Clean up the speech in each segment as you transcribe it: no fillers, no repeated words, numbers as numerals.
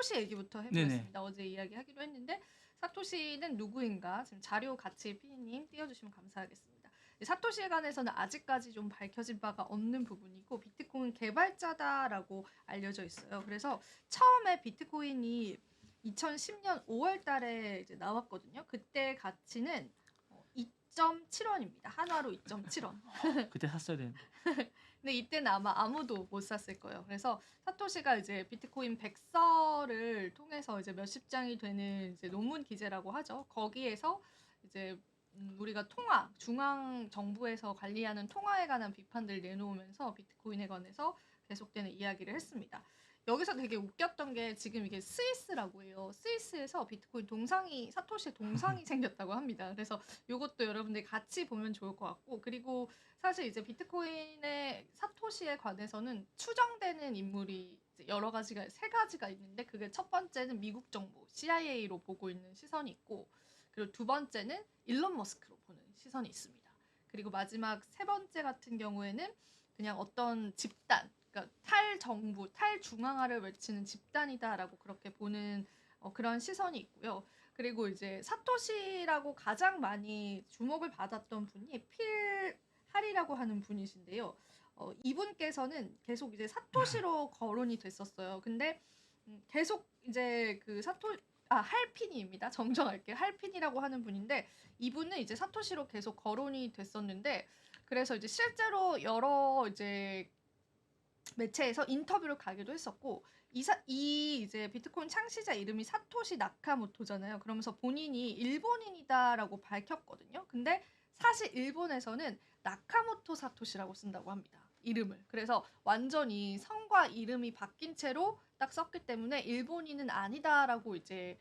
사토시 얘기부터 네네. 해보겠습니다. 어제 이야기하기로 했는데 사토시는 누구인가? 지금 자료 같이 피디님 띄워주시면 감사하겠습니다. 사토시에 관해서는 아직까지 좀 밝혀진 바가 없는 부분이고 비트코인 개발자다라고 알려져 있어요. 그래서 처음에 비트코인이 2010년 5월 달에 이제 나왔거든요. 그때 가치는 2.7원입니다. 한화로 2.7원. 그때 샀어야 되는데. 근데 이때는 아마 아무도 못 샀을 거예요. 그래서 사토시가 이제 비트코인 백서를 통해서 이제 몇십 장이 되는 이제 논문 기재라고 하죠. 거기에서 이제 우리가 통화, 중앙 정부에서 관리하는 통화에 관한 비판들을 내놓으면서 비트코인에 관해서 계속되는 이야기를 했습니다. 여기서 되게 웃겼던 게 지금 이게 스위스라고 해요. 스위스에서 비트코인 동상이, 사토시 동상이 생겼다고 합니다. 그래서 이것도 여러분들이 같이 보면 좋을 것 같고, 그리고 사실 이제 비트코인의 사토시에 관해서는 추정되는 인물이 이제 여러 가지가, 세 가지가 있는데, 그게 첫 번째는 미국 정부, CIA로 보고 있는 시선이 있고, 그리고 두 번째는 일론 머스크로 보는 시선이 있습니다. 그리고 마지막 세 번째 같은 경우에는 그냥 어떤 집단, 그러니까 탈정부, 탈중앙화를 외치는 집단이다라고 그렇게 보는 그런 시선이 있고요. 그리고 이제 사토시라고 가장 많이 주목을 받았던 분이 필 하리라고 하는 분이신데요. 이분께서는 계속 이제 사토시로 거론이 됐었어요. 근데 계속 이제 그 할피니입니다. 정정할게요. 할피니라고 하는 분인데 이분은 이제 사토시로 계속 거론이 됐었는데 그래서 이제 실제로 여러 이제 매체에서 인터뷰를 가기도 했었고 이 이제 비트코인 창시자 이름이 사토시 나카모토잖아요. 그러면서 본인이 일본인이다라고 밝혔거든요. 근데 사실 일본에서는 나카모토 사토시라고 쓴다고 합니다. 이름을. 그래서 완전히 성과 이름이 바뀐 채로 딱 썼기 때문에 일본인은 아니다라고 이제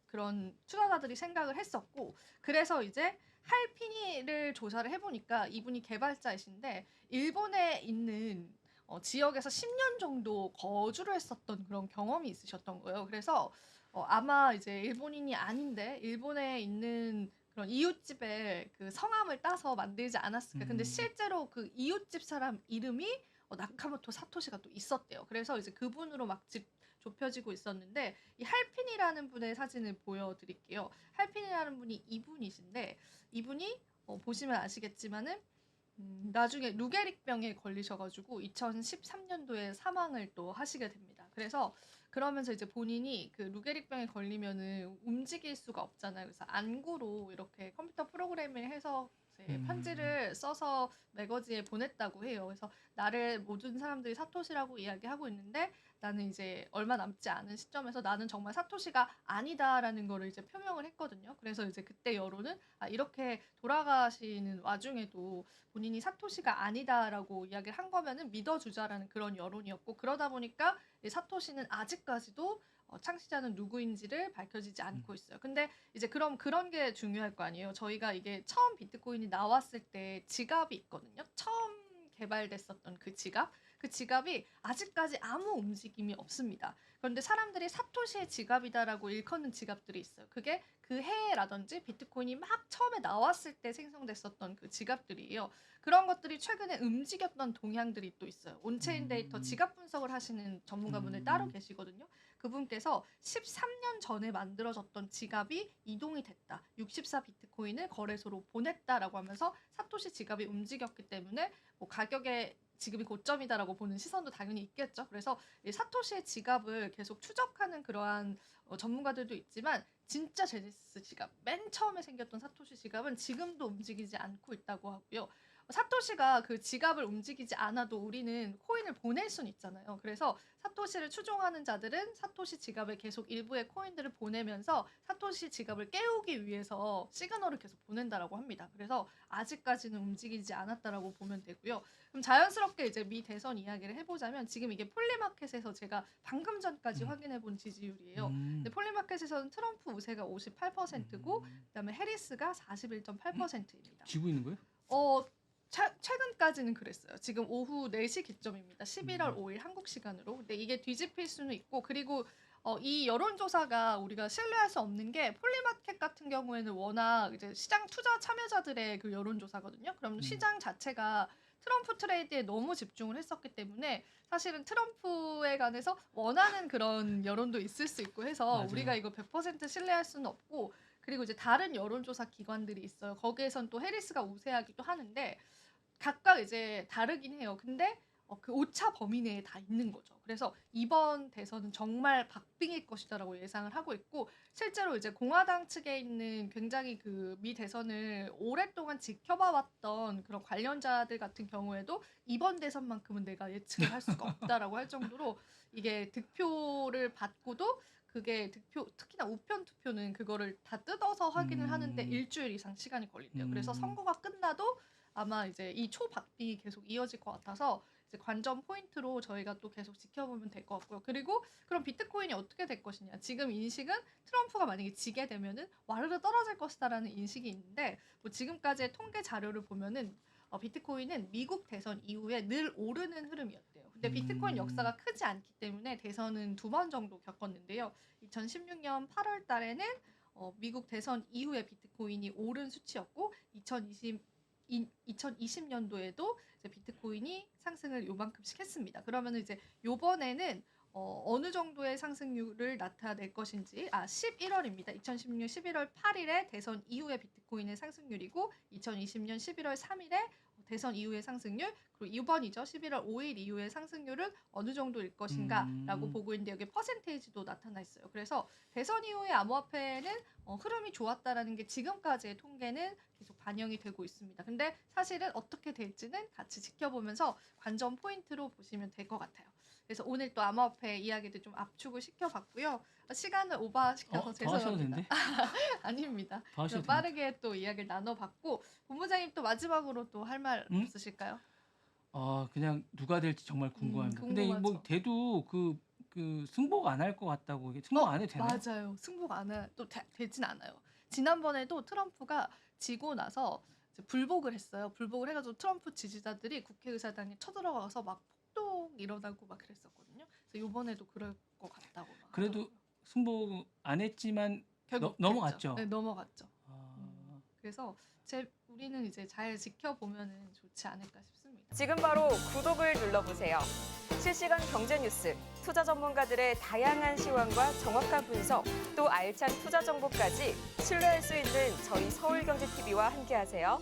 그런 투자자들이 생각을 했었고 그래서 이제 할피니를 조사를 해보니까 이분이 개발자이신데 일본에 있는 지역에서 10년 정도 거주를 했었던 그런 경험이 있으셨던 거예요. 그래서 아마 이제 일본인이 아닌데 일본에 있는 그런 이웃집에 그 성함을 따서 만들지 않았을까. 근데 실제로 그 이웃집 사람 이름이 나카모토 사토시가 또 있었대요. 그래서 이제 그분으로 막 좁혀지고 있었는데 이 할핀이라는 분의 사진을 보여드릴게요. 할핀이라는 분이 이분이신데 이분이 보시면 아시겠지만은 나중에 루게릭병에 걸리셔가지고 2013년도에 사망을 또 하시게 됩니다. 그래서 그러면서 이제 본인이 그 루게릭병에 걸리면은 움직일 수가 없잖아요. 그래서 안구로 이렇게 컴퓨터 프로그램을 해서 이제 편지를 써서 매거지에 보냈다고 해요. 그래서 나를 모든 사람들이 사토시라고 이야기하고 있는데 나는 이제 얼마 남지 않은 시점에서 나는 정말 사토시가 아니다라는 거를 이제 표명을 했거든요. 그래서 이제 그때 여론은 이렇게 돌아가시는 와중에도 본인이 사토시가 아니다라고 이야기를 한 거면은 믿어주자라는 그런 여론이었고 그러다 보니까 사토시는 아직까지도 창시자는 누구인지를 밝혀지지 않고 있어요. 근데 이제 그럼 그런 게 중요할 거 아니에요. 저희가 이게 처음 비트코인이 나왔을 때 지갑이 있거든요. 처음 개발됐었던 그 지갑. 그 지갑이 아직까지 아무 움직임이 없습니다. 그런데 사람들이 사토시의 지갑이다라고 일컫는 지갑들이 있어요. 그게 그 해라든지 비트코인이 막 처음에 나왔을 때 생성됐었던 그 지갑들이에요. 그런 것들이 최근에 움직였던 동향들이 또 있어요. 온체인 데이터 지갑 분석을 하시는 전문가분들 따로 계시거든요. 그분께서 13년 전에 만들어졌던 지갑이 이동이 됐다. 64 비트코인을 거래소로 보냈다라고 하면서 사토시 지갑이 움직였기 때문에 뭐 가격에 지금이 고점이다라고 보는 시선도 당연히 있겠죠. 그래서 이 사토시의 지갑을 계속 추적하는 그러한 전문가들도 있지만 진짜 제네시스 지갑, 맨 처음에 생겼던 사토시 지갑은 지금도 움직이지 않고 있다고 하고요. 사토시가 그 지갑을 움직이지 않아도 우리는 코인을 보낼 수는 있잖아요. 그래서 사토시를 추종하는 자들은 사토시 지갑에 계속 일부의 코인들을 보내면서 사토시 지갑을 깨우기 위해서 시그널을 계속 보낸다라고 합니다. 그래서 아직까지는 움직이지 않았다라고 보면 되고요. 그럼 자연스럽게 이제 미 대선 이야기를 해보자면 지금 이게 폴리마켓에서 제가 방금 전까지 확인해본 지지율이에요. 근데 폴리마켓에서는 트럼프 우세가 58%고 그다음에 해리스가 41.8%입니다. 지고 있는 거예요? 최근까지는 그랬어요. 지금 오후 4시 기점입니다. 11월 5일 한국 시간으로. 근데 이게 뒤집힐 수는 있고 그리고 이 여론조사가 우리가 신뢰할 수 없는 게 폴리마켓 같은 경우에는 워낙 이제 시장 투자 참여자들의 그 여론조사거든요. 그럼 시장 자체가 트럼프 트레이드에 너무 집중을 했었기 때문에 사실은 트럼프에 관해서 원하는 그런 여론도 있을 수 있고 해서 맞아요. 우리가 이거 100% 신뢰할 수는 없고 그리고 이제 다른 여론조사 기관들이 있어요. 거기에선 또 해리스가 우세하기도 하는데 각각 이제 다르긴 해요. 근데 그 오차 범위 내에 다 있는 거죠. 그래서 이번 대선은 정말 박빙일 것이다라고 예상을 하고 있고 실제로 이제 공화당 측에 있는 굉장히 그 미 대선을 오랫동안 지켜봐 왔던 그런 관련자들 같은 경우에도 이번 대선만큼은 내가 예측을 할 수가 없다라고 할 정도로 이게 득표를 받고도 그게 득표 특히나 우편 투표는 그거를 다 뜯어서 확인을 하는데 일주일 이상 시간이 걸린대요. 그래서 선거가 끝나도 아마 이제 이 초박빙이 계속 이어질 것 같아서 이제 관전 포인트로 저희가 또 계속 지켜보면 될 것 같고요. 그리고 그럼 비트코인이 어떻게 될 것이냐. 지금 인식은 트럼프가 만약에 지게 되면은 와르르 떨어질 것이다라는 인식이 있는데 뭐 지금까지의 통계 자료를 보면은 비트코인은 미국 대선 이후에 늘 오르는 흐름이었대요. 근데 비트코인 역사가 크지 않기 때문에 대선은 2번 정도 겪었는데요. 2016년 8월 달에는 미국 대선 이후에 비트코인이 오른 수치였고 2020년도에도 이제 비트코인이 상승을 요만큼씩 했습니다. 그러면 이제 요번에는 어느 정도의 상승률을 나타낼 것인지 11월입니다. 2016년 11월 8일에 대선 이후의 비트코인의 상승률이고 2020년 11월 3일에 대선 이후의 상승률 그리고 이번이죠. 11월 5일 이후의 상승률은 어느 정도일 것인가라고 보고 있는데 여기 퍼센테이지도 나타나 있어요. 그래서 대선 이후의 암호화폐는 흐름이 좋았다라는 게 지금까지의 통계는 계속 반영이 되고 있습니다. 근데 사실은 어떻게 될지는 같이 지켜보면서 관전 포인트로 보시면 될 것 같아요. 그래서 오늘 또 암호화폐 이야기도 좀 압축을 시켜봤고요. 시간을 오버시켜서 더 하셔도 죄송합니다. 되는데? 아닙니다. 더 하셔도 빠르게 또 이야기를 나눠봤고 본부장님 또 마지막으로 또 할 말 없으실까요? 그냥 누가 될지 정말 궁금합니다. 근데 뭐 궁금하죠. 돼도 그 승복 안 할 것 같다고 이게 승복 안 해도 되나요? 맞아요. 승복 안 해, 또 되진 않아요. 지난번에도 트럼프가 지고 나서 이제 불복을 했어요. 불복을 해가지고 트럼프 지지자들이 국회의사당에 쳐들어가서 막 폭동 일어나고 막 그랬었거든요. 그래서 이번에도 그럴 것 같다고 막 그래도 하더라고요. 승복 안 했지만 결국 넘어갔죠. 됐죠. 네, 넘어갔죠. 아, 그래서 우리는 이제 잘 지켜보면은 좋지 않을까 싶습니다. 지금 바로 구독을 눌러보세요. 실시간 경제 뉴스, 투자 전문가들의 다양한 시황과 정확한 분석, 또 알찬 투자 정보까지 신뢰할 수 있는 저희 서울경제TV와 함께하세요.